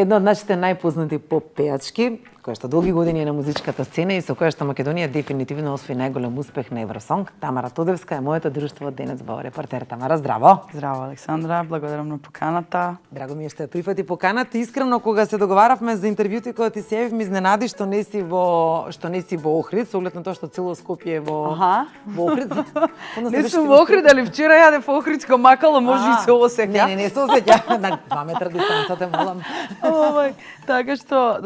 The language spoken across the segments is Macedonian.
Една од нашите најпознати поп пејачки, која што долги години е на музичката сцена и со која што Македонија дефинитивно освои најголем успех на Евросонг, Тамара Тодевска е моето друштво денес во Репортер. Тамара, здраво! Здраво, Александра, благодарам на поканата. Драго ми е што ја прифати поканата. Искрено, кога се договаравме за интервјуто и кога ти се јавив, ми изненади што не си во Охрид, со оглед на тоа што цело Скопје е во Охрид. Не сум во Охрид, али вчера јадев охридско макало, може и се осеќа. Не се осеќа. На 2 метра дистанца те молам. Така што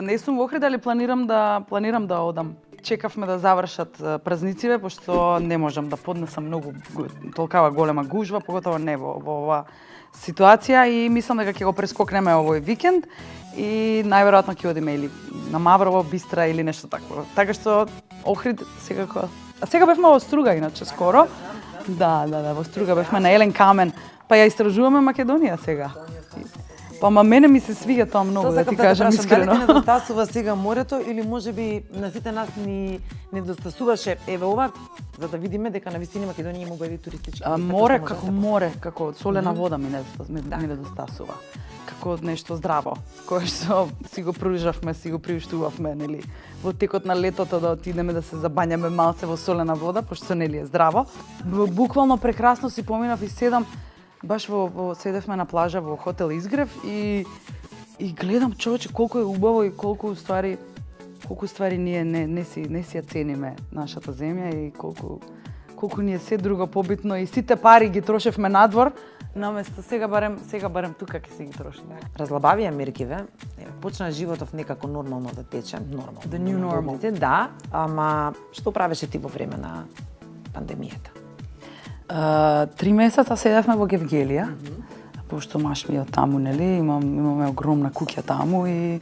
не сум во Охрид, али планирам да одам. Чекавме да завршат празниците, пошто не можам да поднесам многу толкава голема гужва, поготово не во оваа ситуација, и мислам дека ќе го прескокнеме овој викенд и најверојатно ќе одиме или на Маврово, Бистра или нешто такво. Така што Охрид секако. А сега бевме во Струга иначе скоро. Да, во Струга бевме на Елен Камен. Па ја истражуваме Македонија сега. Па мене ми се свиѓа тоа многу, да ти кажам искрено. Дали ти недостасува сега морето или можеби на сите нас ни недостасуваше еве ова, за да видиме дека на вистина Македонија има убави туристички места. Море, како солена вода ми недостасува. Како нешто здраво, кое што си го пружавме, си го приуштувавме, нели, во текот на летото да отидеме да се забањаме малце во солена вода, пошто нели е здраво. Буквално прекрасно си поминав и седам баш седевме на плажа во хотел Изгрев и гледам, човече, колку е убаво и колку ствари ние не си ја цениме нашата земја и колку ни е се друго побитно и сите пари ги трошевме надвор, наместо сега барем тука ќе си ги трошиме. Разлабави меркиве, почна животов некако нормално да тече, нормално. The new normal. Да, ама што правеше ти во време на пандемијата? 3 месеца седевме во Гевгелија, пошто маш ми е од таму, нели, имаме огромна куќа таму и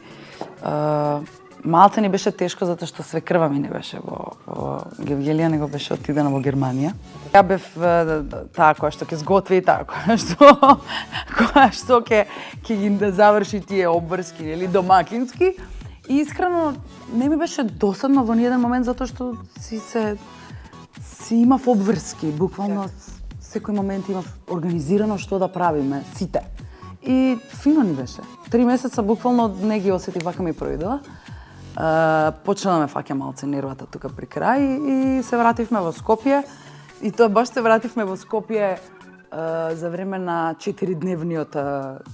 малце ни беше тешко затоа што свекрва ми не беше во Гевгелија, него беше отидена во Германија. Ја бев таа која што ќе сготви, таа која што ќе ги заврши тие обврски, нели, домакински. И искрено не ми беше досадно во ниеден момент затоа што си имав обврски, буквално секој момент имав организирано што да правиме, сите. И фино ни беше. 3 месеца буквално не ги осетив, вака ми проидела. Почна да ме фаќа малце нервата тука при крај и се вративме во Скопје. И тоа баш се вративме во Скопје за време на 4-дневниот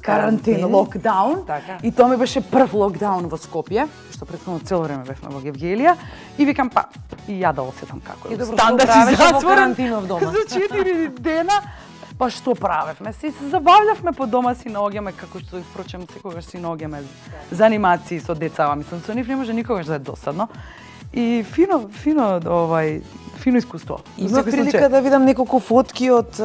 карантин, локдаун. Така. И тоа ми беше прв локдаун во Скопје, што претходно цело време бевме во Гевгелија. И викам, и ја да осетам како е. Стан да си затворен дома. За 4 дена. Па што правевме? Се забавлявме по дома, си наоѓаме, како што впрочем секогаш си наоѓаме занимации со децава. Мислам, со нив не може никогаш да е досадно. И фино искуство. Имав прилика да видам неколку фотки од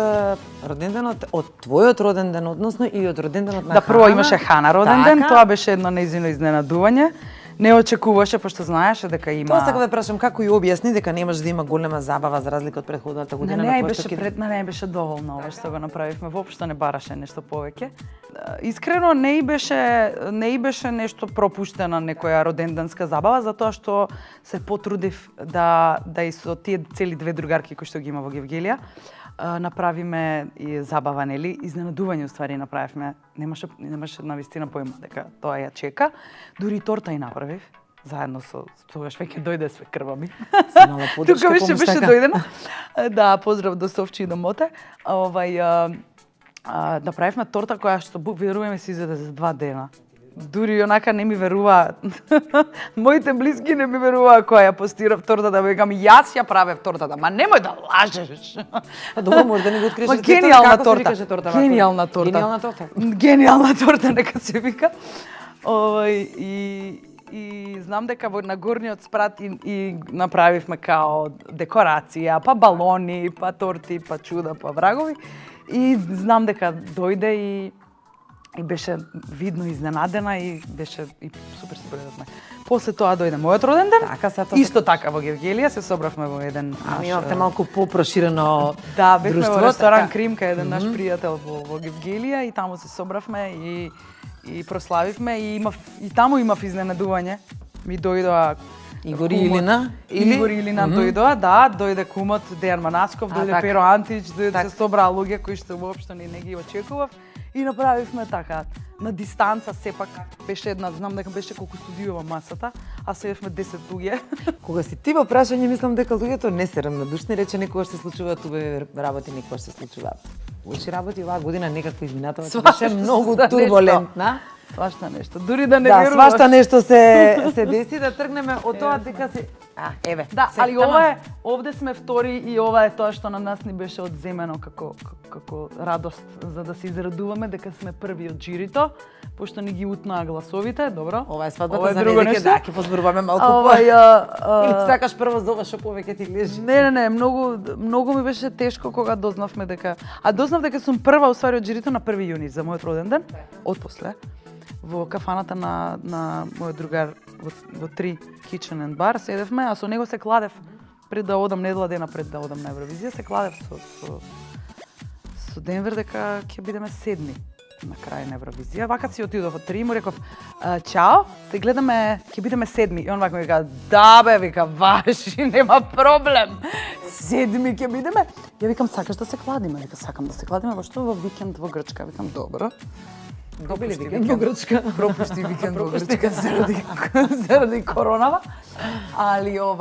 роденденот, од твојот роден ден, односно и од роденденот на Хана. Да, прво имаше Хана роден ден, тоа беше едно нејзино изненадување. Не очекуваше, пошто знаеше дека има. Тоа сакам да прашам како ја објасни дека немаш да има голема забава за разлика од претходната година на која не беше доволно ова што го направивме, воопшто не бараше нешто повеќе. Искрено не беше нешто пропуштено некоја роденденска забава, затоа што се потрудив да и со тие цели 2 другарки кои што ги има во Гевгелија направиме и забава, нели, изненадување уствари направивме. Немаше на вистина појма дека тоа ја чека. Дури торта и направив заедно со тогаш веќе дојде свекрва ми. Тука беше дојдена. Да, поздрав до Совчи и до Моте. Направивме торта која што веруваме се изеде за 2 дена. Дури онака не ми веруваат. Моите блиски не ми веруваат која ја постирав тортата, викам јас ја правев тортата, ма немој да лажеш. Добро, може да ни го откриеш гениална торта. Гениална торта. Гениална торта нека се вика. И знам дека на горниот спрат и направивме као декорација, па балони, па торти, па чуда, па врагови. И знам дека дојде и беше видно изненадена и беше и супер се предадме. После тоа дојде мојот роден ден. Исто така во Гевгелија се собравме во еден имавте малку попроширено да, бевме во ресторан Кримка, еден наш пријател во Гевгелија и таму се собравме и прославивме и таму имав изненадување. Ми дојдоа Игор и Илина? Игор и Илина дојдоа, да, дојде кумот Дејан Манасков, дојде така. Перо Антич, дојде се собраа луѓе кои што воопшто не ги очекував и направивме така на дистанца сепак. Беше една, знам дека беше колку студиова масата, а седевме 10 луѓе. Кога си ти во прашање, мислам дека луѓето не се рамнодушни, рече некогаш се случуваат убави работи, некогаш се случуваат лоши работи. Оваа година некако изминатава беше многу турбулентна. Свашта нешто, дури да не да, веруваш. свашта нешто се деси, да тргнеме од тоа дека се еве. Да, али ова е, овде сме втори и ова е тоа што на нас ни беше одземено како радост за да се израдуваме дека сме први од жирито, пошто ни ги утнаа гласовите, добро. Ова е свадбата за неделя, да, ќе позборуваме малку по. Или сакаш прво за ова што повеќе ти лежи? Не, многу ми беше тешко кога дознавме дека дознав дека сум прва усвари од жирито на 1 јуни за мојот роден ден, отпосле во кафаната на мојот другар во 3 Kitchen and Bar седевме, а со него се кладев пред да одам недела дена пред да одам на Евровизија, се кладев со Денвер дека ќе бидеме седми на крај на Евровизија. Вака си отидов од 3 и му реков: "Чао, се гледаме, ќе бидеме седми." И он вака ми вика: "Да бе, вика, важи, нема проблем. Седми ќе бидеме." Ја викам: "Сакаш да се кладиме?" Вика: "Сакам да се кладиме, во што во викенд во Грчка." Викам: "Добро." Добили викенд во Грчка. Пропушти викенд во Грчка заради коронава. Али во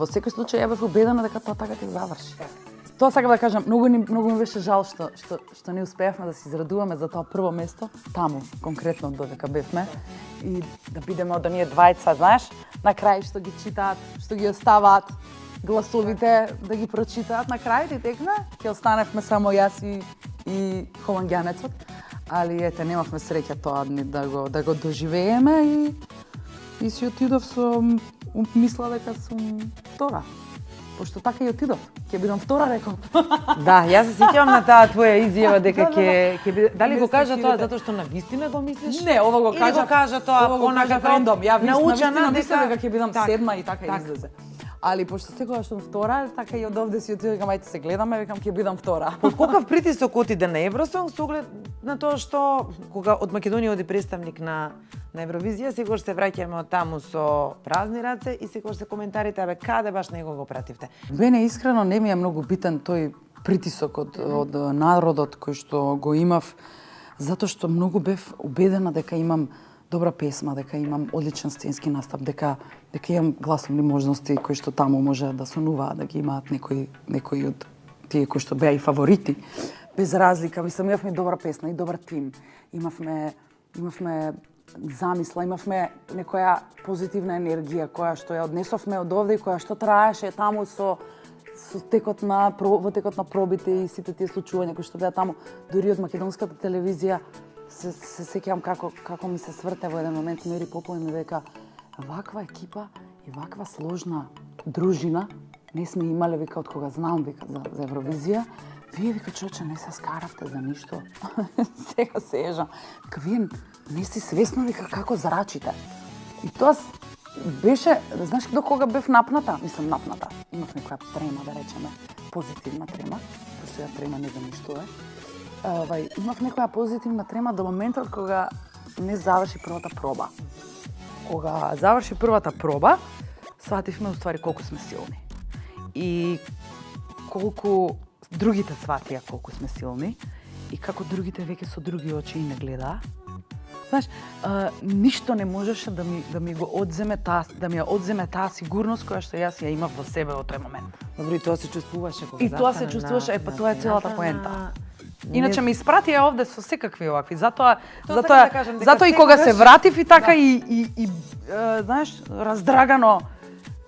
секој случај ја бев убедена дека тоа така ќе заврши. Тоа сакам да кажам, многу ми беше жал што не успеавме да се израдуваме за тоа прво место таму, конкретно додека бевме и да бидеме од оние двајца, знаеш, на крај што ги читаат, што ги оставаат гласовите да ги прочитаат на крај и текна, ќе останевме само јас и холангјанецот, али ете немавме среќа тоа да го доживееме и си отидов со мисла дека сум втора. Пошто така и отидов. Ќе бидам втора, реков. Да, јас се сеќавам на таа твоја изјава дека ќе биде. Дали го кажа тоа затоа што навистина го мислиш? Не, ова го кажа. Или го кажа тоа понакако рендом. Ја научена мислам дека ќе бидам седма и така излезе. Али пошто секогаш сум втора, така и од овде си отидов, викам ајде се гледаме, викам ќе бидам втора. Под колкав притисок отиде на Евросонг со оглед на тоа што кога од Македонија оди представник на Евровизија, секогаш се враќаме од таму со празни раце и секогаш се коментарите, абе каде баш него го пративте? Мене искрено не ми е многу битен тој притисок од народот кој што го имав, затоа што многу бев убедена дека имам добра песма, дека имам одличен сценски настап, дека имам гласовни можности кои што таму може да сонуваат, да ги имаат некои од тие кои што беа и фаворити. Без разлика, мислам, имавме добра песна и добар тим. Имавме замисла, имавме некоја позитивна енергија која што ја однесовме од овде и која што траеше таму во текот на пробите и сите тие случувања кои што беа таму, дури од македонската телевизија. Се сеќавам како ми се сврте во еден момент Мери Попова и ми века: "Ваква екипа и ваква сложна дружина не сме имале, вика, од кога знам, вика, за Евровизија. Вие, вика, човече, не се скаравте за ништо." Сега се ежам. Вика, вие не си свесна, вика, како зрачите. И тоа беше, знаеш до кога бев напната? Мислам, напната. Имав некоја трема, да речеме, позитивна трема, пошто ја трема не знам што е. Имав некоја позитивна трема до моментот кога не заврши првата проба. Кога заврши првата проба, свативме уствари колку сме силни. И колку другите сватија колку сме силни и како другите веќе со други очи и не гледаа. Знаеш, ништо не можеше да ми го одземе таа сигурност која што јас ја имав во себе во тој момент. Добро, и тоа се чувствуваше кога и тоа се чувствуваше, тоа е целата поента. Иначе ме испратија овде со секакви овакви. Затоа и кога се вратив и така и знаеш, раздрагано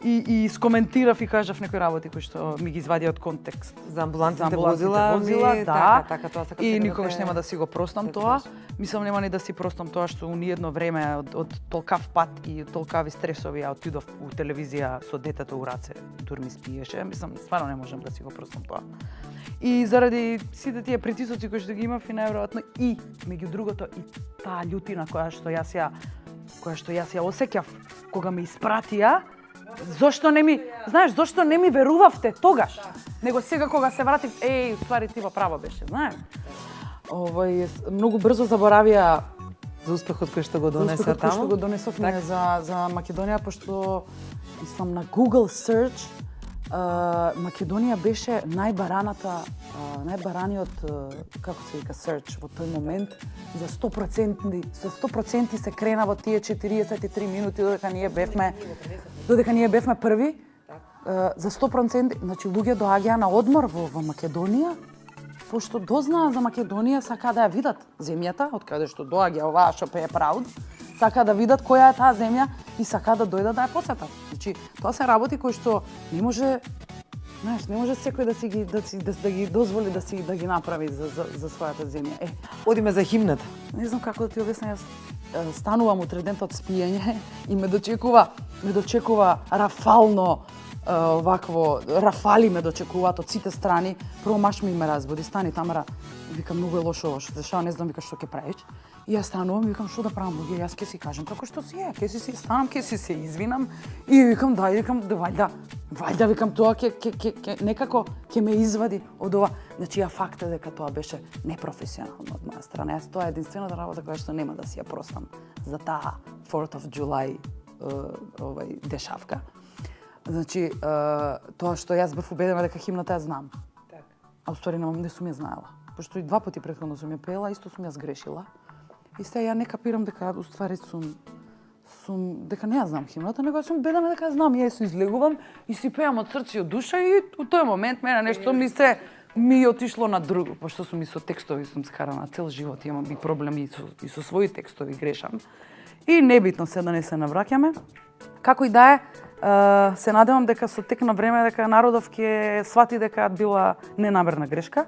и скоментирав и кажав некои работи кои што ми ги извадија од контекст. За амбулантните возила, да. Така, тоа сакам и никогаш нема да си го простам тоа. Мислам, нема ни да си простам тоа што у ниедно време од толкав пат и толкави стресови ја отидов у телевизија со детето у раце, дур ми спиеше. Мислам, стварно не можам да си го простам тоа. И заради сите тие притисоци кои што ги имав и најверојатно и меѓу другото и таа љутина која што јас ја осеќав кога ме испратија. Зошто не ми верувавте тогаш? Него сега кога се вратив, ствари ти во право беше, знаеш. Многу брзо заборавија За успехот кој што го За донесе успехот кој што таму. го донесовме за Македонија, пошто мислам на Google Search Македонија беше најбараниот како се вика search во тој момент за 100% се крена во тие 43 минути додека ние бевме први. За 100%, значи луѓе доаѓаа на одмор во Македонија, пошто дознаа за Македонија, сака да ја видат земјата, од каде што доаѓа оваа Шопе е Прауд, сака да видат која е таа земја и сака да дојдат да ја посетат. Значи, тоа се работи кои што не може, знаеш, не може секој да ги дозволи да ги направи за својата земја. Одиме за химната. Не знам како да ти објаснам, јас станувам утре ден од спиење и ме дочекува рафално вакво, рафали ме дочекуваат од сите страни. Прво маш ми ме разбуди, стани Тамара, викам многу е лошо ова што се дешава, не знам вика што ќе правиш. И јас станувам, викам што да правам луѓе, јас ќе си кажам како што си е, ќе си станам, ќе си се извинам и викам вајда викам тоа ќе некако ќе ме извади од ова. Значи ја факт е дека тоа беше непрофесионално од моја страна. Јас тоа е единствената работа која што нема да си ја простам за таа 4th of July дешавка. Значи, тоа што јас бев убедена дека химната ја знам. А уствари не сум ја знаела. Пошто и 2 пати претходно сум ја пеела, исто сум ја сгрешила. И сега ја не капирам дека уствари сум дека не ја знам химната, него сум убедена дека ја знам. Ја се излегувам и си пеам од срце и од душа и у тој момент мене нешто ми отишло на друго, пошто сум и со текстови сум скарана цел живот, имам и проблеми и со своји текстови грешам. И небитно се да не се навраќаме. Како и да е, се надевам дека со тек на време дека народов ќе свати дека била ненамерна грешка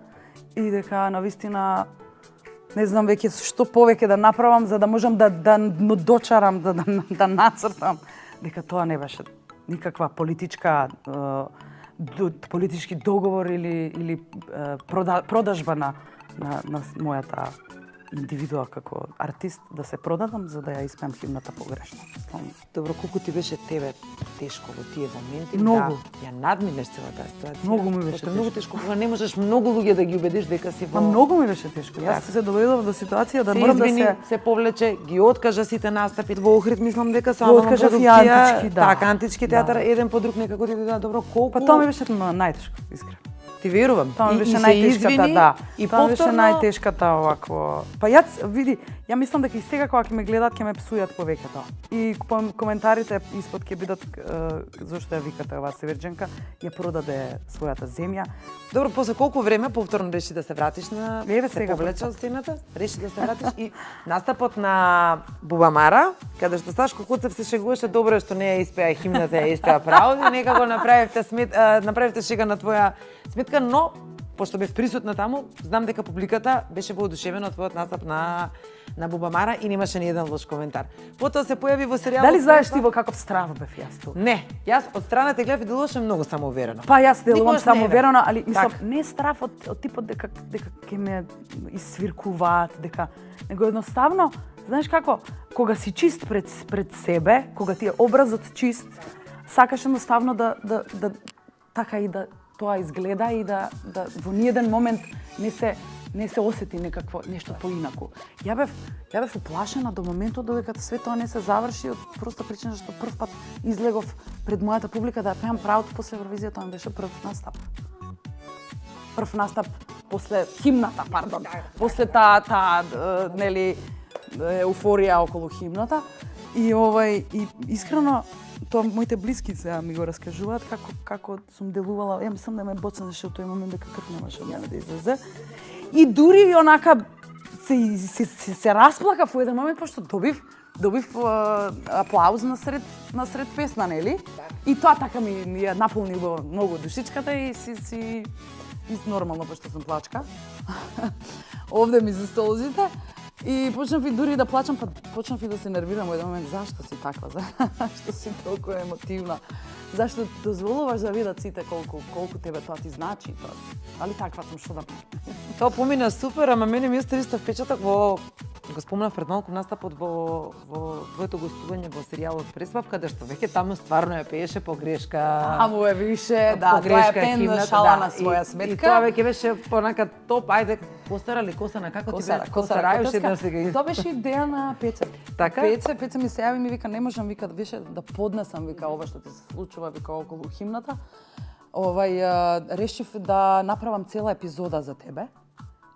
и дека навистина не знам веќе што повеќе да направам за да можам да дочарам, да нацртам дека тоа не беше никаква политички договор или продажба на мојата индивидуа како артист да се продадам за да ја испеам химната погрешно. Добро, колку ти беше тебе тешко во тие моменти Многу. да ја надминеш целата ситуација? Многу ми беше Пошто многу тешко. тешко кога не можеш многу луѓе да ги убедиш дека си во... Многу ми беше тешко. Јас се доведов до ситуација да морам да се повлече, ги откажа сите настапи. Во Охрид мислам дека со Го откажав и антички, да. Така, антички театар еден по друг некако ти да добро колку. Па тоа ми беше најтешко, искрено. Ти верувам. Тоа ми беше се најтешката, извини, да. И Тоа ми беше повторно најтешката овакво. Па ја мислам дека и сега кога ќе ме гледаат ќе ме псујат повеќето. И коментарите испод ќе бидат зошто ја викате оваа северџанка, ја продаде својата земја. Добро, после колку време повторно реши да се вратиш на сега повлече од сцената, реши да се вратиш и настапот на Бубамара, каде што Сашко Куцев се шегуваше добро што не ја испеа химната, ја испеа право, и некако направивте шега на твоја сметка, но пошто бев присутна таму, знам дека публиката беше воодушевена од твојот настап на Бубамара и немаше ни еден лош коментар. Потоа се појави во серијалот. Дали знаеш ти во каков страв бев јас тука? Не, јас од страна те гледав и делуваше многу самоуверено. Па јас делувам Никогаш не самоуверено, али мислам Така. не страв од типот дека ќе ме исвиркуваат, дека него едноставно, знаеш како, кога си чист пред себе, кога ти е образот чист, сакаш едноставно да така и да тоа изгледа и да во ниеден момент не се осети нешто поинаку. Ја бев уплашена до моментот додека све тоа не се заврши од проста причина што прв пат излегов пред мојата публика да ја пеам правото после Евровизија, тоа ми беше прв настап. Прв настап после химната, пардон. После таа нели еуфорија околу химната и и искрено тоа моите блиски сега ми го раскажуваат како сум делувала. Ја мислам да ме боцнеше од тој момент дека крв немаше од мене да излезе. И дури и онака се расплакав во еден момент пошто добив аплауз насред песна, нели? И тоа така ми ја наполни многу душичката и си нормално пошто сум плачка. Овде ми за столзите. И почнав и дури да плачам, па почнав и да се нервирам во еден момент. Зашто си таква? Зашто си толку емотивна? Зашто дозволуваш да видат сите колку тебе тоа ти значи? Али таква сум, што да... Тоа помина супер, ама мене ми остави исто впечаток во го спомнав пред малку настапот во твоето гостување во серијалот Преспав, каде што веќе таму стварно ја пееше по грешка. Таму е више, да, тоа е пен шала на своја сметка. И тоа веќе беше понака топ, ајде, постара ли Косана, како ти бе? Постарајуш еднаш сега. Тоа беше идеја на Пеце. Така? Пеце ми се јави и ми вика, не можам, вика, беше да поднесам, вика, ова што ти се случува, вика, околу химната. Решив да направам цела епизода за тебе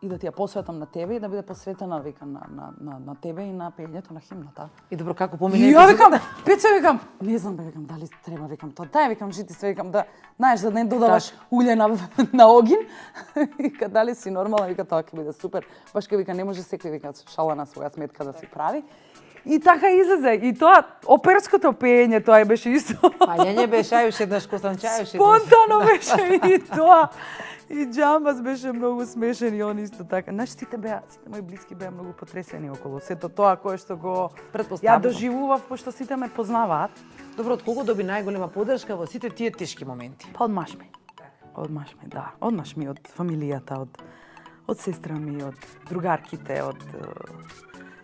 и да ти ја посветам на тебе и да биде посветена, вика, на тебе и на пеењето на химната. И добро, како помине? И ја викам, Пеце, викам, не знам, бе, викам, дали треба, викам, тоа, дај, викам, жити све, викам, да, знаеш, да не додаваш улје на огин. Вика, дали си нормална, вика, тоа ќе биде супер. Баш ке, вика, не може секој, вика, шала на своја сметка да си прави. И така излезе. И тоа, оперското пеење, тоа беше исто. Паѓање беше, ајуш еднаш Косанчајуш. Спонтано беше и тоа. И Джамбас беше многу смешен и он исто така. Знаеш, сите мои блиски беа многу потресени околу сето тоа кое што го ја доживував, пошто сите ме познаваат. Добро, од кого доби најголема поддршка во сите тие тешки моменти? Па од маш ми. Од маш ми, да. Од маш ми, од фамилијата, од сестра ми, од другарките,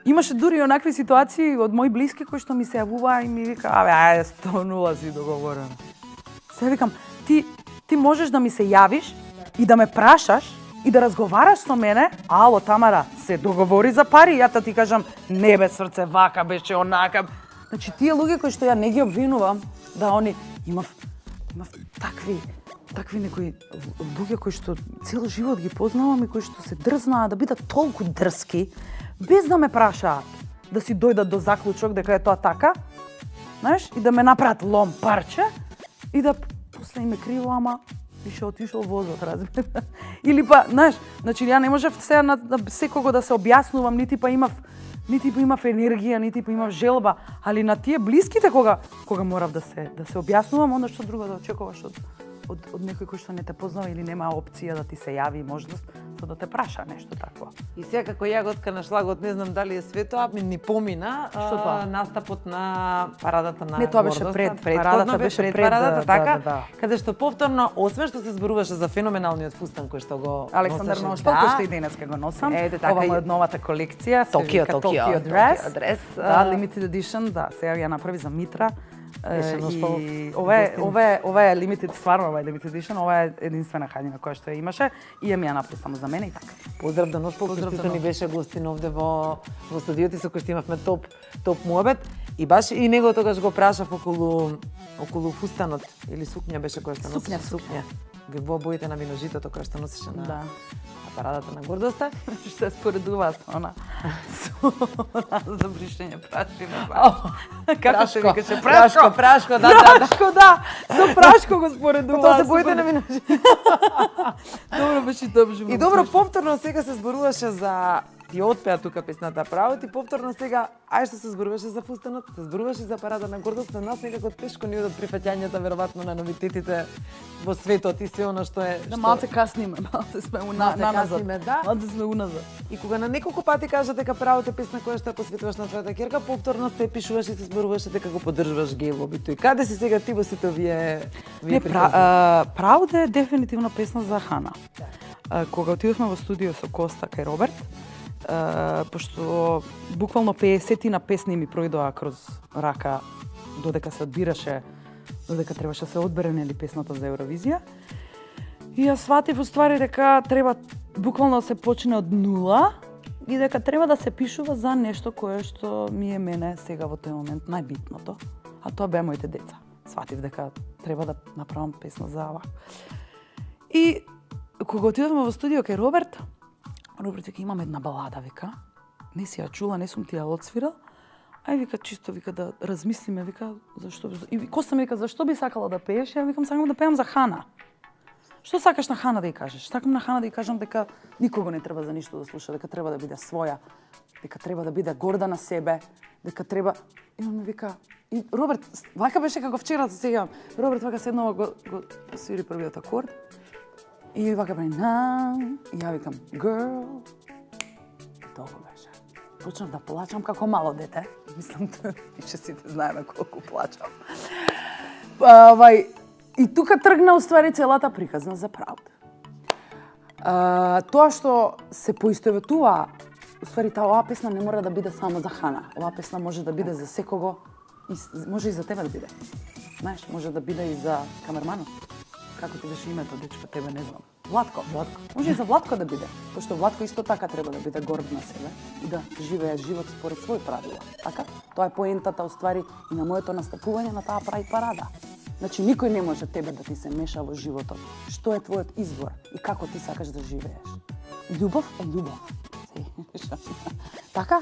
Имаше дури онакви ситуации од мои блиски кои што ми се јавуваа и ми вика, ајде, 100-0 си договорено. Се викам, ти можеш да ми се јавиш и да ме прашаш и да разговараш со мене, ало, Тамара, се договори за пари, ја ти кажам, не бе, срце, вака беше, онака. Значи, тие луѓе кои што ја не ги обвинувам, да они, имав такви некои луѓе кои што цел живот ги познавам и кои што се дрзнаа да бидат толку дрски, без да ме прашаат, да си дојдат до заклучок дека е тоа така, знаеш, и да ме направат лом парче и да после име криво, ама више отишол возот, разбира. Или па, знаеш, значи ја не можев сега на секого да се објаснувам, нити па имав енергија, нити па имав желба, али на тие блиските кога морав да се објаснувам, onda што друго да очекуваш од некој кој што не те познава или нема опција да ти се јави можност да те праша нешто такво. И сега како јаготка на шлагот, не знам дали е свето, а ни помина настапот на парадата на гордост. Не, тоа беше пред парадата, така, каде што повторно, освен што се зборуваше за феноменалниот фустан кој што го Александар Ноштал, кој што и денеска го носам. Ова е од новата колекција, Tokyo Dress. Да, limited edition, да, сега ја направи за Митра. И ова е limited, стварно ова е limited edition, ова е единствена хаljина која што ја имаше и ја ми ја направи само за мене и така. Поздрав до Ноштал, кој ни беше гостин овде во студиото со кој што имавме топ муабет и баш и него тогаш го прашав околу фустанот или сукња беше која што носеше. Сукња. Во боите на виножитото која што носеше на парадата на гордоста. Што споредува со она за бришење прашина. Како се викаше? Прашко, да. Со прашко го споредува. Тоа се боите на виножитото. Добро беше тоа. И добро, повторно сега се зборуваше за ти отпеа тука песната право, ти повторно сега, ај што се зборуваше за фустанот, се зборуваше за парада на гордост, на нас некако тешко ни одат прифаќањата веројатно на новитетите во светот и се она што е. Да, малце касниме, малце сме назад. Малце сме уназад. И кога на неколку пати кажа дека правото е песна која што ја посветуваш на твојата ќерка, повторно се пишуваш и се зборуваше дека го поддржуваш геј лобито. И каде си сега ти во сите овие правото е дефинитивно песна за Хана. Кога отидовме во студио со Коста кај Роберт, пошто буквално 50 песни ми пројдоа кроз рака додека се одбираше, додека требаше се одбере нели песната за Евровизија. И ја сватив уствари дека треба буквално да се почне од нула и дека треба да се пишува за нешто кое што ми е мене сега во тој момент најбитното, а тоа беа моите деца. Сватив дека треба да направам песна за ова. И кога отидовме во студио кај Роберт вика, имам една балада, вика. Не си ја чула, не сум ти ја отсвирал. Ај, вика, чисто, вика, да размислиме, вика, зашто... И Коста ми вика, зашто би сакала да пееш? Ја викам, сакам да пеам за Хана. Што сакаш на Хана да ја кажеш? Сакам на Хана да ја кажам дека никого не треба за ништо да слуша, дека треба да биде своја, дека треба да биде горда на себе, дека треба... И он ми вика... И Роберт, вака беше како вчера, се сеќавам. Роберт вака седнува, го свири првиот акорд. И вака прави на, и ја викам, girl. Тоа беше. Почнав да плачам како мало дете. Мислам, више сите знаеме колку плачам. И тука тргна уствари целата приказна за правда. Тоа што се поистоветува уствари оваа песна не мора да биде само за Хана. Оваа песна може да биде за секого и може и за тебе да биде. Знаеш, може да биде и за камерманот. Како ти беше името, дечко, тебе не знам. Владко. Може и за Владко да биде, пошто Владко исто така треба да биде горд на себе и да живее живот според своји правила. Така? Тоа е поентата уствари и на моето настапување на таа Прайд парада. Значи никој не може тебе да ти се меша во животот. Што е твојот избор и како ти сакаш да живееш. Љубов е љубов. Така?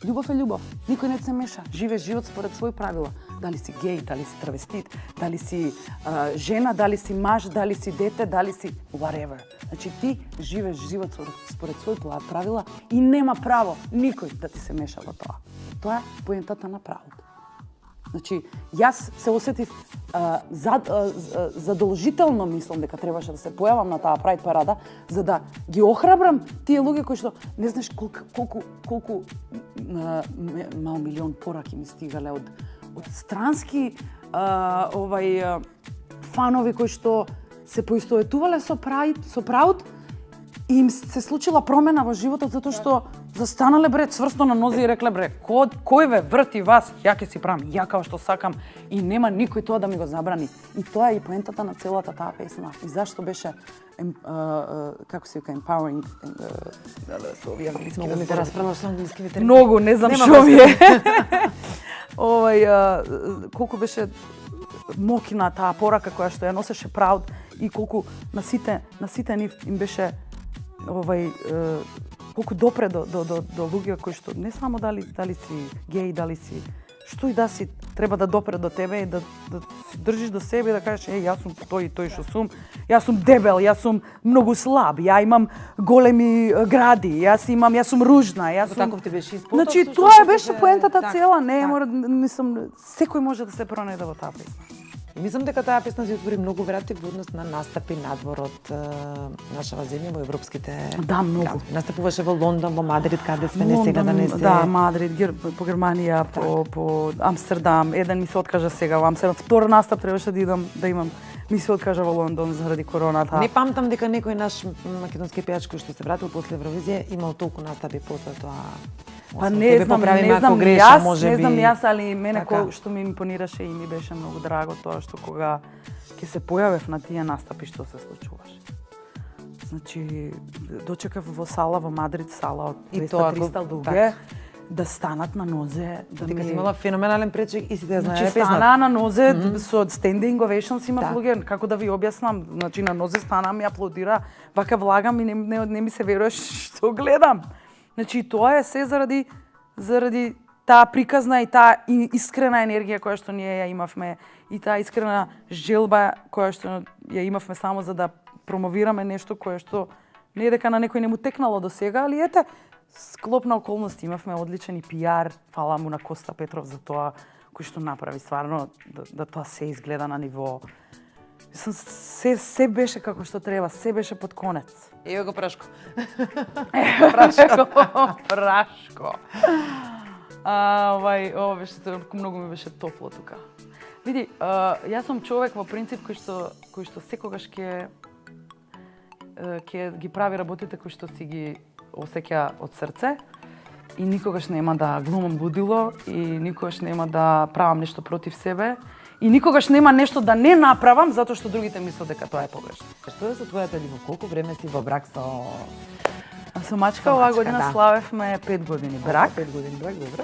Љубов е љубов. Никој не се меша. Живееш живот според своји правила. Дали си геј, дали си травестит, дали си жена, дали си маж, дали си дете, дали си whatever. Значи ти живееш живот според своји правила и нема право никој да ти се меша во тоа. Тоа е поентата на правото. Значи, јас се осетив задолжително, мислам дека требаше да се појавам на таа Прайд парада, за да ги охрабрам тие луѓе кои што не знаеш колку мал милион пораки ми стигале од странски фанови кои што се поистоветувале со Прайд и им се случила промена во животот затоа што застанале бре цврсто на нозе и рекле бре кој ве врти вас, ја ќе си правам, ја како што сакам и нема никој тоа да ми го забрани. И тоа е и поентата на целата таа песна. И зашто беше како се вика empowering со овие англиски. Многу ми те расправаш со англискивите термини. Многу, не знам што ми е. Колку беше мокина таа порака која што ја носеше Прауд и колку на сите нив им беше колку допре до луѓе кои што не само дали си геј, дали си што и да си, треба да допре до тебе и да си држиш до себе и да кажеш јас сум тој што сум, јас сум дебел, јас сум многу слаб, ја имам големи гради, јас сум ружна, јас сум... Таков ти беше исполнет. Значи тоа беше поентата цела, не мора, мислам, секој може да се пронајде во таа песна. И мислам дека таа песна се отвори многу врати во однос на настапи надвор од нашава земја во европските. Да, многу. Настапуваше во Лондон, во Мадрид, каде све не сега да не се. Да, Мадрид, по Германија, по Амстердам. Еден ми се откажа сега во Амстердам. Втор настап требаше да имам. Ми се откажа во Лондон заради короната. Не памтам дека некој наш македонски пејач кој што се вратил после Евровизија имал толку настапи после тоа. Па не знам јас, али мене кој што ми импонираше и ми беше многу драго тоа што кога ќе се појавев на тие настапи што се случуваше. Значи, дочекав во сала во Мадрид, сала од 200-300 луѓе, да станат на нозе, да ми... Ти си имала феноменален пречек и си те знаеле песната. Стана на нозе со standing ovations има луѓе, како да ви објаснам, значи на нозе стана, ми аплодира, вака влагам и не ми се веруваш што гледам. Значи тоа е се заради таа приказна и таа искрена енергија која што ние ја имавме и таа искрена желба која што ја имавме само за да промовираме нешто кое што не е дека на некој не му текнало до сега, али ете, склопна околности имавме одличен и пиар, фала му на Коста Петров за тоа кој што направи стварно да тоа се изгледа на ниво. Се беше како што треба, се беше под конец. Ево го Прашко. Прашко. Ова беше многу ми беше топло тука. Види, јас сум човек во принцип кој што секогаш ќе ги прави работите кои што си ги осеќа од срце и никогаш нема да глумам лудило и никогаш нема да правам нешто против себе. И никогаш нема нешто да не направам затоа што другите мислат дека тоа е погрешно. Што е со твојата љубов? Колку време си во брак со Мачка? Оваа година славевме 5 години брак. 5 години брак, добро.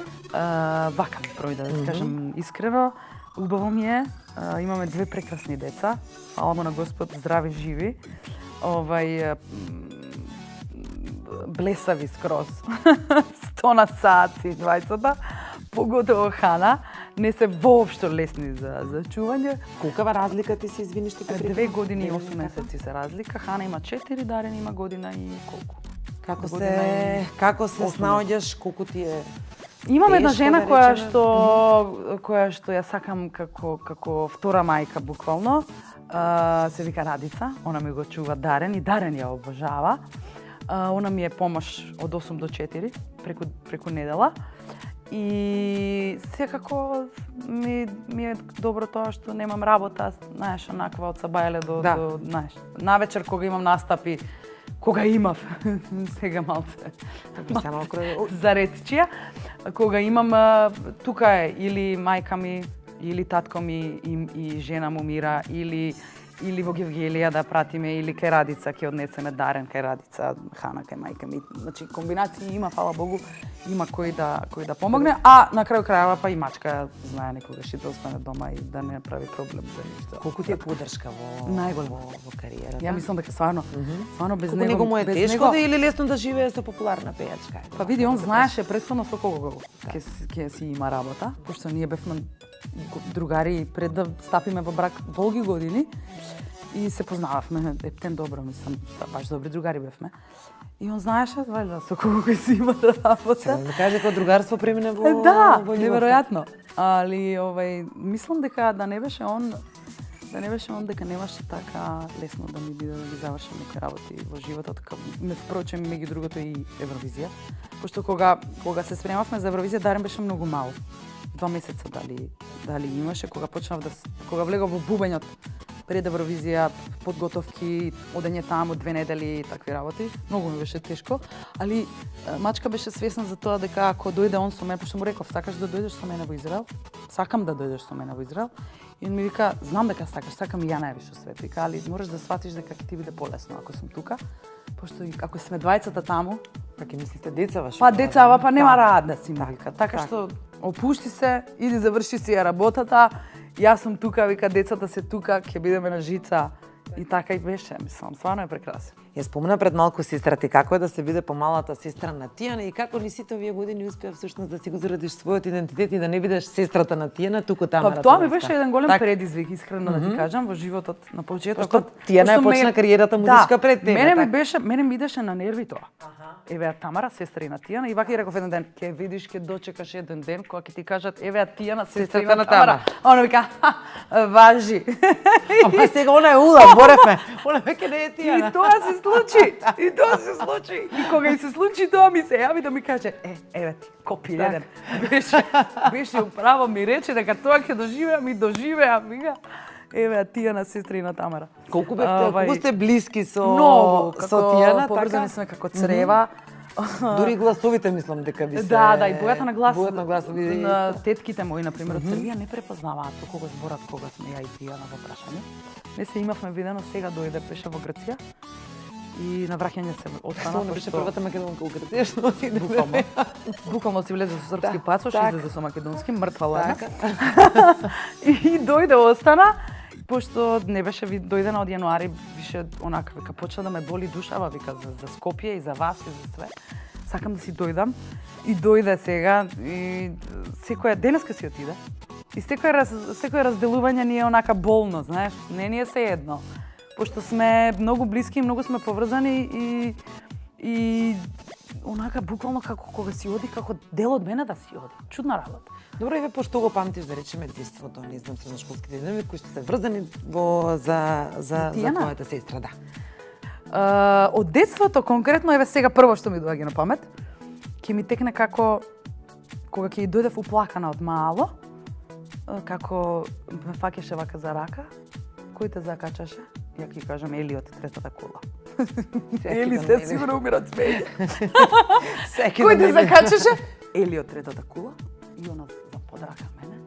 Вака ми пројде, да кажам искрено. Убаво ми е. Имаме 2 прекрасни деца. Фала му на Господ, здрави, живи. Блесави скроз. 100 на саат си двајцата. Поготово Хана, не се воопшто лесни за чување. Колкава разлика ти се, извини што те 2 години и 8 месеци се разлика. Хана има 4, Дарен има година и колку? Како се снаоѓаш, колку ти е? Имам една жена која што ја сакам како втора мајка буквално. Се вика Радица, она ми го чува Дарен и Дарен ја обожава. Она ми е помош од 8 до 4 преку недела. И секако ми е добро тоа што немам работа, знаеш, онаква од сабајле до знаеш. Навечер кога имам настапи, кога имав, сега малце, Само крој за ретчија, кога имам тука е или мајка ми, или татко ми и жена му Мира, или во Гевгелија да пратиме, или кај Радица ќе однесеме дарен кај Радица, Хана кај мајка ми. Значи комбинации има, фала Богу, има кој да помогне, а на крај крајава па и мачка знае некогаш и да остане дома и да не прави проблем за ништо. Колку ти е подршка во Најголема во кариерата? Ја мислам дека стварно без Колку него му е без тешко него- да или лесно да живее со популарна пејачка? Па види, он знаеше претходно со кого ќе си има работа, пошто ние бевме другари пред да стапиме во брак долги години и се познававме ептен добро, мислам, баш добри другари бевме. И он знаеше валјда со кого ќе си има работа. Сега да каже како другарство премине во Да, во љубовта. неверојатно. Али мислам дека да не беше он дека немаше така лесно да ми биде да ги завршам некои работи во животот, впрочем меѓу другото и Евровизија. Пошто кога се спремавме за Евровизија, Дарен беше многу мал. 2 месеца дали имаше кога влегов во бубењот пред Евровизија, подготовки, одење таму 2 недели и такви работи. Многу ми беше тешко, али мачка беше свесна за тоа дека ако дојде он со мене, пошто му реков, сакаш да дојдеш со мене во Израел? Сакам да дојдеш со мене во Израел. И он ми вика, знам дека сакам и ја највише од свет. Вика, али мораш да сватиш дека ќе ти биде полесно ако сум тука. Пошто ако сме двајцата таму, Па ќе мислите деца ваши? па децава па нема раат да си ми вика. Така така. што опушти се, иди заврши си ја работата. Јас сум тука, вика децата се тука, ќе бидеме на жица. И така и беше, мислам, стварно е прекрасен. Ја спомна пред малку сестра ти како е да се биде помалата сестра на Тијана и како ни сите овие години успеа всушност да си го зарадиш својот идентитет и да не бидеш сестрата на Тијана, туку Тамара. Па тоа ми Тодорска. беше еден голем Така. предизвик, искрено да ти кажам, во животот на почетокот. Пошто Тијана Пошто почна кариерата музичка пред тебе, Мене ми идеше на нерви тоа. Еве ја Тамара, сестра на Тијана, и вака и реков еден ден, ќе видиш, ќе дочекаш еден ден кога ќе ти кажат еве ја Тијана, сестра на Тамара. А она вика, важи. Ама сега она е ула, боревме. Она веќе не е Тијана. И тоа се случи. И кога и се случи тоа ми се јави да ми каже, еве ти, копи еден. Беше управо ми рече дека тоа ќе доживеам и доживеам, вика. Еве ја Тијана, сестра на Тамара. Колку сте блиски со Многу, со Тијана, поврзани така? сме како црева. Дури гласовите мислам дека ви се Да, и бојата на глас. Бојата на глас ви на тетките мои, например, од Србија не препознаваат со кого зборат кога сме ја и Тијана во прашање. Не се имавме видено, сега дојде, беше во Грција. И на враќање се остана. Тоа не беше првата македонка у Грција што отиде. Буквално си влезе со српски пасош, така. излезе со македонски, мртва лада. Така. И дојде остана, пошто не беше дојдена од јануари, више онака вика почна да ме боли душава, вика за Скопје и за вас и за све. Сакам да си дојдам и дојде сега и секоја денеска си отиде. И секој разделување ни е онака болно, знаеш, не ни е се едно. Пошто сме многу блиски, многу сме поврзани и онака буквално како кога си оди, како дел од мене да си оди. Чудна работа. Добро, еве пошто го памтиш да речеме детството, не знам, средношколските дни кои што се врзани за Тијана? твојата сестра, да. Од детството конкретно, еве сега прво што ми доаѓа на памет, ќе ми текне како кога ќе дојдев уплакана од мало, како ме фаќаше вака за рака, кој те закачаше? Ја ќе кажам Ели од третата кула. Ели се сигурно умира од смење. Кој те закачаше? Ели од третата кула и она за подрака мене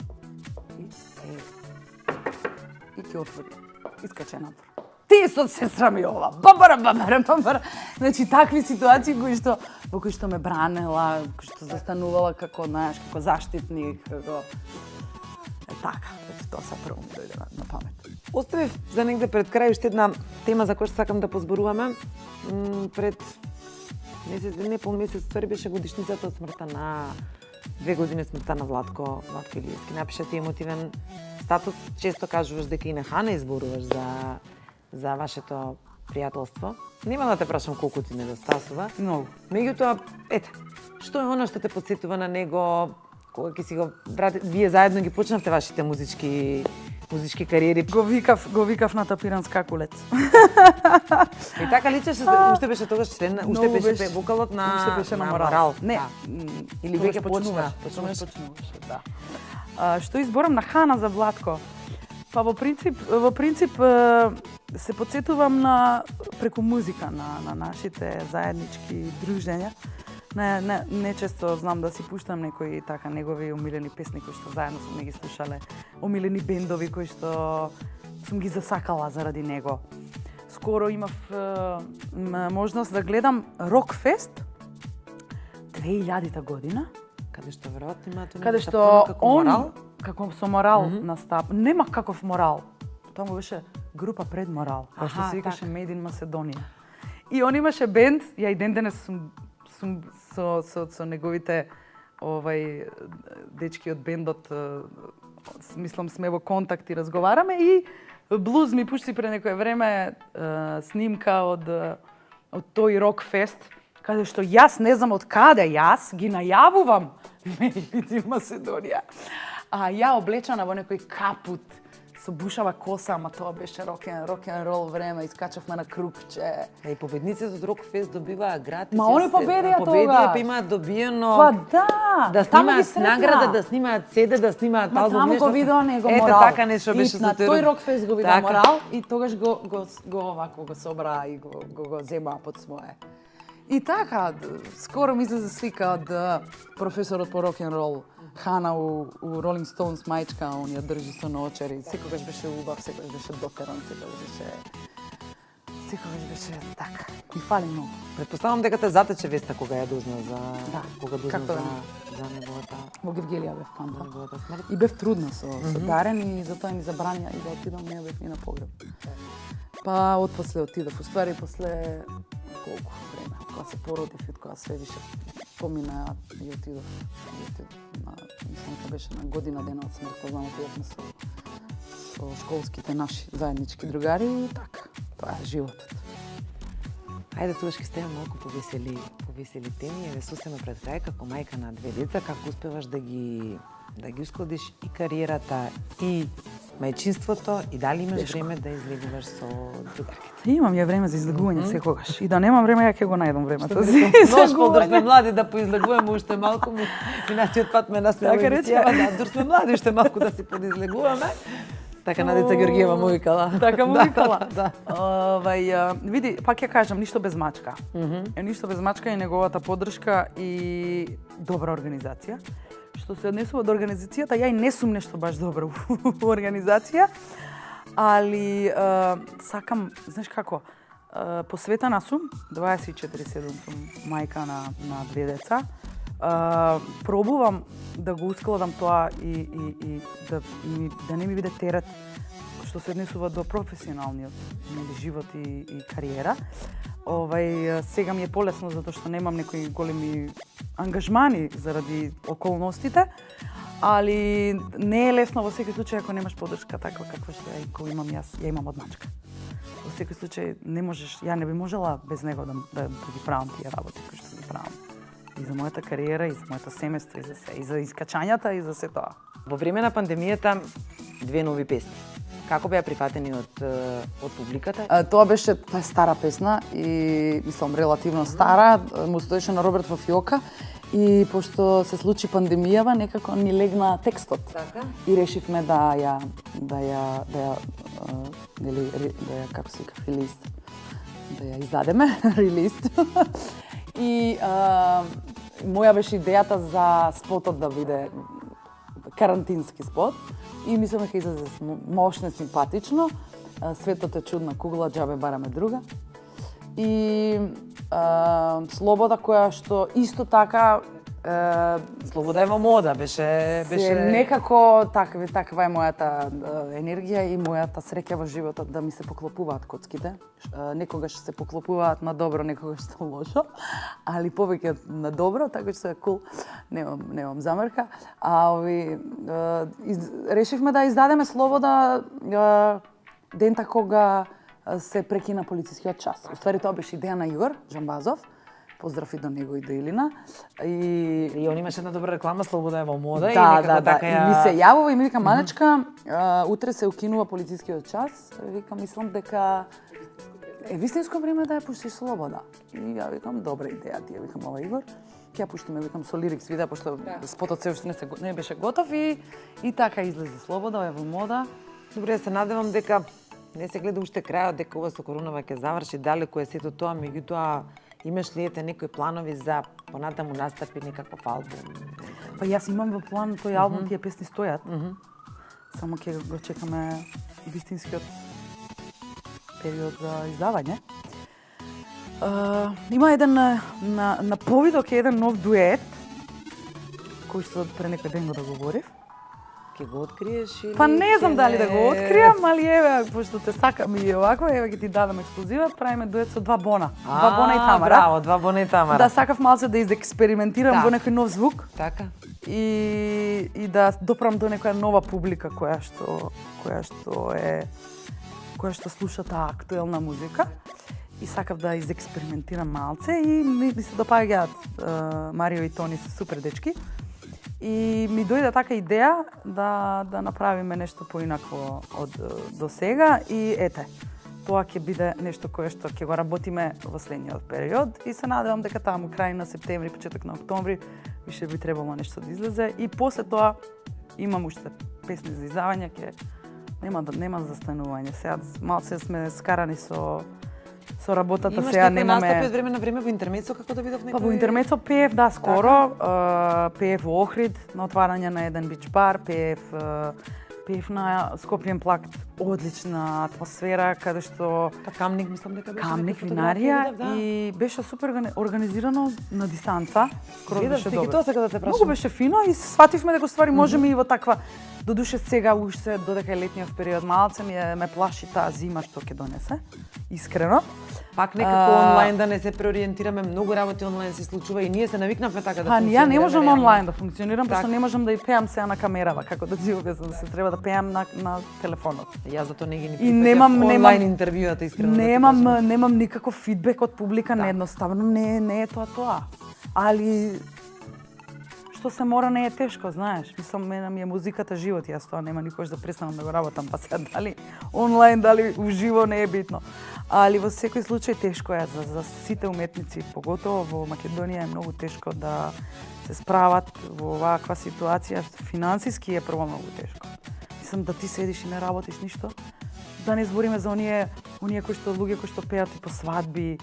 и ќе отвори. Искаче надвор. Ти со сестра ми ова. Бабара. Значи такви ситуации во кои што ме бранела, кои што застанувала како, знаеш, како заштитник, како така, тоа се прво ми дојде на памет. Оставив за негде пред крај уште една тема за која што сакам да позборуваме. Пред непол месец ствари беше годишницата од смртта на 2 години смртта на Владко Илиевски. Напиша ти емотивен статус, често кажуваш дека и на Хана изборуваш за вашето пријателство. Нема да те прашам колку ти недостасува. Многу. Меѓутоа, ете, што е она што те потсетува на него кога ќе си го вие заедно ги почнавте вашите музички кариери? Го викав на тапиран скакулец. И така личеше, уште беше тогаш член, уште беше вокалот на уште беше на на Морал. Не, или веќе почнуваш, да. Што изборам на Хана за Владко? Па во принцип се потсетувам на преку музика на нашите заеднички дружења. Не често знам да си пуштам некои така негови омилени песни кои што заедно сме ги слушале, омилени бендови кои што сум ги засакала заради него. Скоро имав можност да гледам Рокфест 2000 година. Каде што веројатно имаат Каде што морал? како со морал настап. Нема каков морал. Таму беше група пред морал, која што Аха, се викаше така. Made in Macedonia. И он имаше бенд, ја и ден денес сум со неговите дечки од бендот, мислам сме во контакт и разговараме и Блуз ми пушти пред некое време снимка од тој Рокфест, каде што јас не знам од каде јас ги најавувам Made in Macedonia. А ја облечена во некој капут со бушава коса, ама тоа беше рок-н-рол време, искачавме на крупче. И победниците од Рокфест добиваа гратис. Ма они победија Победија, тогаш. па имаат добиено Па да, да таму ги снимаат сретна. награда, да снимаат CD, да снимаат Ма албум, таму нешто. го видеа него Ете, морал. така нешто беше И на со тој Рокфест го видеа Така. морал и тогаш го овако го собра и го зема под своje. И така, скоро ми излезе слика од професорот по рок-н-рол, Хана у Rolling Stones мајчка, он ја држи со ноочери. Секогаш беше убав, секогаш беше дотеран, секогаш беше така. И фали многу. Предпоставам дека те затече веста кога ја дозна за Да. кога дозна Како да за неговата Во Гевгелија бев за панда. неговата смрт. И бев трудна со Дарен и затоа ми забрања и да отидам, не бев ни на погреб. Па отпосле отидов, уствари после колку време, кога се породив и кога све више помина и отидов. Мислам дека беше на година дена од смртта, знам отидовме со школските наши заеднички другари и така. Тоа е животот. Ајде тогаш ќе стеам малку повесели теми, еве сосема пред крај како мајка на две деца, како успеваш да ги ускладиш и кариерата и мајчинството и дали имаш време да излегуваш со другарките? Имам ја време за излегување секогаш. И да немам време, ја ќе го најдам времето за Наш подор сме млади да поизлегуваме уште малку, минатиот пат ме насмеа Така рече. дур сме млади уште малку да се подизлегуваме. Така Надеца Георгиева му викала. Така му викала. Да. Види, пак ја кажам, ништо без мачка. Ништо без мачка и неговата поддршка и добра организација. Што се однесува до организацијата, ја и не сум нешто баш добро во организација, али сакам, знаеш како, посветена сум, 24/7 сум мајка на две деца. Пробувам да го ускладам тоа и да не ми биде терет што се однесува до професионалниот живот и кариера. Сега ми е полесно затоа што немам некои големи ангажмани заради околностите, али не е лесно во секој случај ако немаш поддршка таква каква што ја имам јас, ја имам од мачка. Во секој случај не можеш, ја не би можела без него да ги правам тие работи кои што ги правам. И за мојата кариера, и за моето семејство, и за се, и за искачањата, и за се тоа. Во време на пандемијата две нови песни. Како беа прифатени од публиката? Тоа е стара песна и мислам релативно стара, му стоеше на Роберт во фиока и пошто се случи пандемијава, некако ни легна текстот. Така. И решивме да ја како се вика, релиз, да ја издадеме, релиз. И моја беше идејата за спотот да биде карантински спот и мислам дека излезе мощно, симпатично. Светот е чудна кугла, џабе бараме друга. И слобода која што исто така Слобода е во мода, беше некако таква е мојата енергија и мојата среќа во животот да ми се поклопуваат коцките. Некогаш се поклопуваат на добро, некогаш на лошо, али повеќе на добро, така што е кул, немам замерка. Решивме да издадеме Слобода дента кога се прекина полицискиот час. Уствари тоа беше идеја на Игор Жамбазов. Поздрав и до него и до Илина. И он имаше една добра реклама, Слобода е во мода. Да. Така И ми се јавува и ми вика, малечка, утре се укинува полицискиот час. Викам, мислам дека е вистинско време да ја пуштиш Слобода. И ја викам, добра идеја ти ја викам, ова Игор. Ќе ја пуштиме, викам, со лирикс видео, пошто спотот се уште не беше готов и така излезе Слобода, е во мода. Добре, се надевам дека не се гледа уште крајот, дека ова со коронава ќе заврши, далеку е сето тоа, меѓутоа имаш ли ете некои планови за понатаму настапи, некаков албум? Па јас имам во план тој албум, тие песни стојат. Само ќе го чекаме вистинскиот период за издавање. Има еден на повидок е еден нов дует кој што пре некој ден го договорив. Ќе го откриеш или Па не знам дали да го откриам, али еве, пошто те сакам и овакво, еве ќе ти дадам ексклузива, правиме дует со Два Бона. Два Бона и Тамара. Браво, Два Бона и Тамара. Да, сакав малце да изекспериментирам во некој нов звук. Така. И да допрам до некоја нова публика која што слуша таа актуелна музика. И сакав да изекспериментирам малце и ми се допаѓаат Марио и Тони се супер дечки. И ми дојде така идеја да направиме нешто поинакво од до сега и ете, тоа ќе биде нешто кое што ќе го работиме во следниот период и се надевам дека таму крај на септември, почеток на октомври више би требало нешто да излезе и после тоа имам уште песни за издавање, нема застанување. Сега малце сме скарани со работата, сега немаме... Имаш некој настапи од време на време во интермецо, како да видов некој... Па во интермецо пеев, да, скоро. Пеев во Охрид, на отварање на еден бич бар, пеев на Скопјен плакт, одлична атмосфера, каде што... Па Камник, мислам дека беше... Камник, винарија и беше супер организирано на дистанца. Скоро беше добро. Тоа сега да те прашам. Многу беше фино и свативме дека ствари можеме и во таква... Додуше сега уште додека е летниот период малце ме плаши таа зима што ќе донесе. Искрено. Пак некако онлайн да не се преориентираме, многу работи онлайн се случува и ние се навикнавме така да функционираме. Ја не можам онлайн да функционирам, пошто не можам да и пеам сега на камерава, како да ти објаснам, се треба да пеам на телефонот. Јас затоа не ги И немам онлайн интервјуата искрено. Немам никаков фидбек од публика, неедноставно не е тоа. Али што се мора не е тешко, знаеш. Мислам, мене ми е музиката живот, јас тоа нема никош да престанам да го работам, па сега дали онлайн, дали уживо не е битно. Али во секој случај тешко е за сите уметници, поготово во Македонија е многу тешко да се справат во оваква ситуација, финансиски е прво многу тешко. Мислам да ти седиш и не работиш ништо. Да не збориме за оние луѓе кои што пеат и по свадби,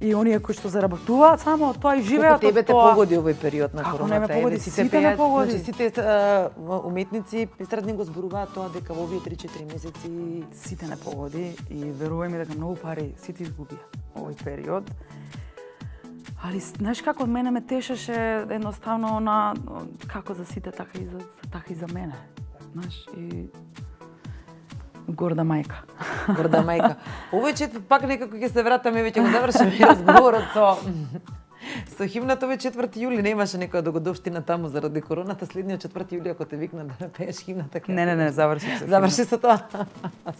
и оние кои што заработуваат само тоа и живеат од тоа. Колку тебе те погоди овој период на короната? Како не ме погоди, сите ме погоди. Значи сите уметници истрадни го зборуваат тоа дека во овие 3-4 месеци сите не погоди и верувај ми дека многу пари сите изгубија овој период. Али знаеш како мене ме тешеше едноставно како за сите така и за мене. Знаеш и горда мајка. Горда мајка. Овој четврт пак некако ќе се вратаме, веќе го завршиме разговорот со химната. Овој 4 јули немаше некоја догодовштина таму заради короната. Следниот 4 јули ако те викнат да пееш химната ќе... Не, заврши се. Заврши со тоа.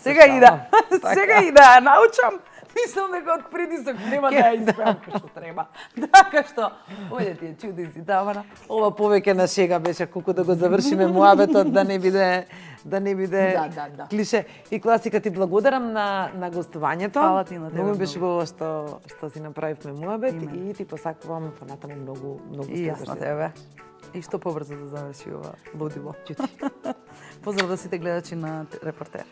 Сега и да. Сега и да научам. Мислам дека од притисок нема да ја испеам како што треба. Така што, ојде ти чуди си, Тамара. Ова повеќе на шега беше, колку да го завршиме муабетот, да не биде Да. клише. И класика, ти благодарам на гостувањето. Фала ти на тебе. Многу беше убаво што си направивме муабет и ти посакувам понатаму многу и јас на тебе. И што побрзо да заврши ова лудило. Ќути. Поздрав да сите гледачи на Репортер.